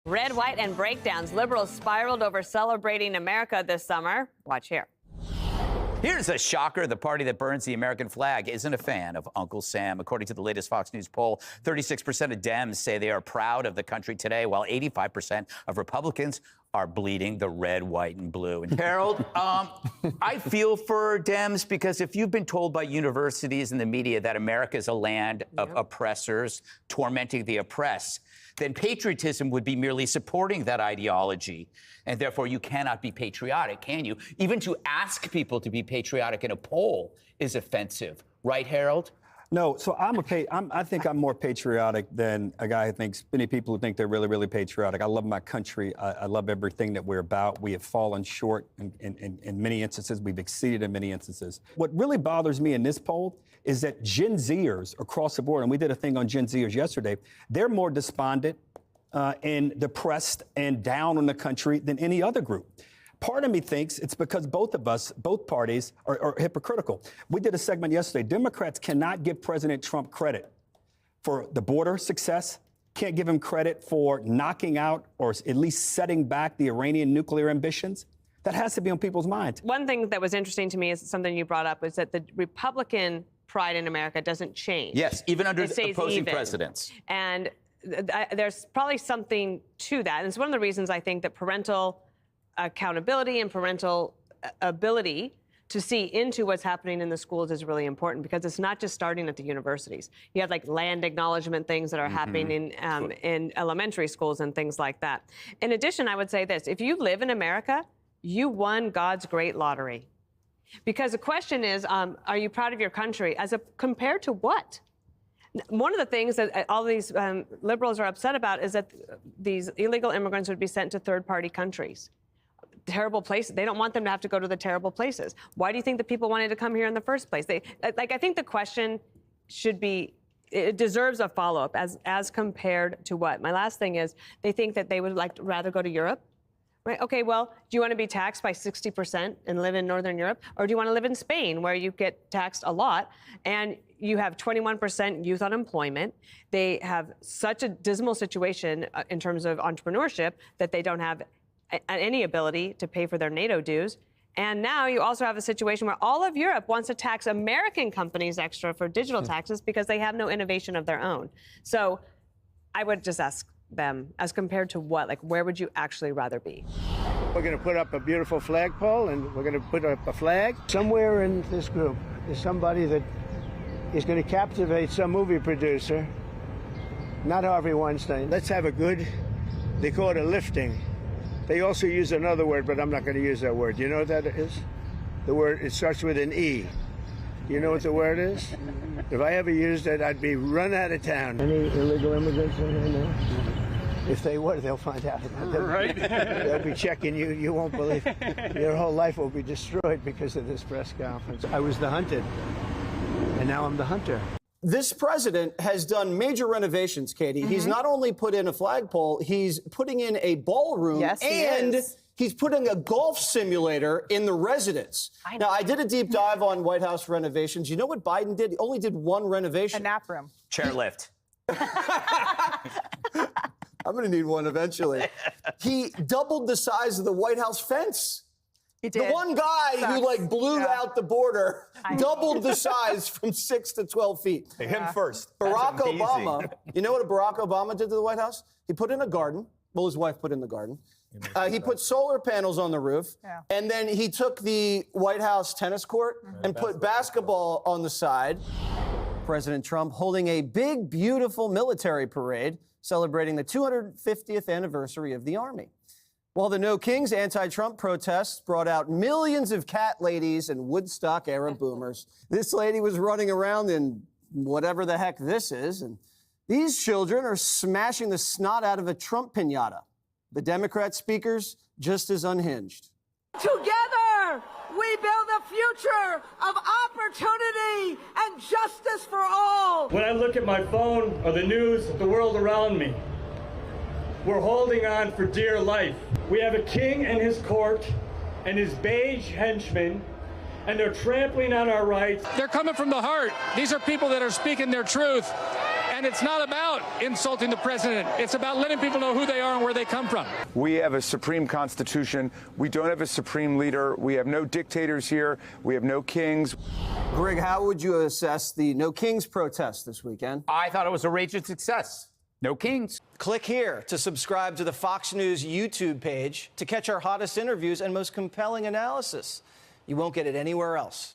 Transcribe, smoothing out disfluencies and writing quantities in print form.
Red, white, and breakdowns. Liberals spiraled over celebrating America this summer. Watch here. Here's a shocker. The party that burns the American flag isn't a fan of Uncle Sam. According to the latest Fox News poll, 36% of Dems say they are proud of the country today, while 85% of Republicans are bleeding the red, white, and blue. And Harold, I feel for Dems because if you've been told by universities and the media that America is a land of oppressors tormenting the oppressed, then patriotism would be merely supporting that ideology. And therefore, you cannot be patriotic, can you? Even to ask people to be patriotic in a poll is offensive. Right, Harold? No, so I think I'm more patriotic than a guy who thinks, many people who think they're really, really patriotic. I love my country. I love everything that we're about. We have fallen short in many instances. We've exceeded in many instances. What really bothers me in this poll is that Gen Zers across the board, and we did a thing on Gen Zers yesterday, they're more despondent and depressed and down on the country than any other group. Part of me thinks it's because both of us, both parties, are hypocritical. We did a segment yesterday. Democrats cannot give President Trump credit for the border success, can't give him credit for knocking out or at least setting back the Iranian nuclear ambitions. That has to be on people's minds. One thing that was interesting to me is something you brought up was that the Republican pride in America doesn't change. Yes, even under the opposing presidents. And there's probably something to that. And it's one of the reasons I think that parental accountability and parental ability to see into what's happening in the schools is really important, because it's not just starting at the universities. You have like land acknowledgement things that are happening in elementary schools and things like that. In addition, I would say this: if you live in America, you won God's great lottery. Because the question is, are you proud of your country compared to what? One of the things that all these liberals are upset about is that these illegal immigrants would be sent to third-party countries. Terrible places. They don't want them to have to go to the terrible places. Why do you think the people wanted to come here in the first place? I think the question should be, it deserves a follow-up as compared to what? My last thing is, they think that they would rather go to Europe. Right. Okay, well, do you want to be taxed by 60% and live in Northern Europe? Or do you want to live in Spain, where you get taxed a lot and you have 21% youth unemployment? They have such a dismal situation in terms of entrepreneurship that they don't have any ability to pay for their NATO dues. And now you also have a situation where all of Europe wants to tax American companies extra for digital taxes because they have no innovation of their own. So I would just ask them, as compared to what? Like, where would you actually rather be? We're going to put up a beautiful flagpole, and we're going to put up a flag. Somewhere in this group is somebody that is going to captivate some movie producer, not Harvey Weinstein. Let's have a good, they call it a lifting. They also use another word, but I'm not going to use that word. You know what that is? The word, it starts with an E. You know what the word is? If I ever used it, I'd be run out of town. Any illegal immigrants in here now? If they were, they'll find out. Right. They'll be checking you. You won't believe it. Your whole life will be destroyed because of this press conference. I was the hunted, and now I'm the hunter. This president has done major renovations, Katie. He's not only put in a flagpole, he's putting in a ballroom, he's putting a golf simulator in the residence. Now, I did a deep dive on White House renovations. You know what Biden did? He only did one renovation. A nap room. Chairlift. I'm going to need one eventually. He doubled the size of the White House fence. He did. The one guy who blew out the border doubled the size from 6 to 12 feet. Hey, him first. Barack Obama, you know what Barack Obama did to the White House? He put in a garden. Well, his wife put in the garden. He put solar panels on the roof. And then he took the White House tennis court and put basketball on the side. President Trump holding a big, beautiful military parade celebrating the 250th anniversary of the Army. While the No Kings anti-Trump protests brought out millions of cat ladies and Woodstock-era boomers, this lady was running around in whatever the heck this is, and these children are smashing the snot out of a Trump piñata. The Democrat speakers just as unhinged. Together, we build a future of opportunity and justice for all. When I look at my phone or the news, the world around me, we're holding on for dear life. We have a king and his court and his beige henchmen, and they're trampling on our rights. They're coming from the heart. These are people that are speaking their truth. And it's not about insulting the president. It's about letting people know who they are and where they come from. We have a supreme constitution. We don't have a supreme leader. We have no dictators here. We have no kings. Greg, how would you assess the No Kings protest this weekend? I thought it was a raging success. No kings. Click here to subscribe to the Fox News YouTube page to catch our hottest interviews and most compelling analysis. You won't get it anywhere else.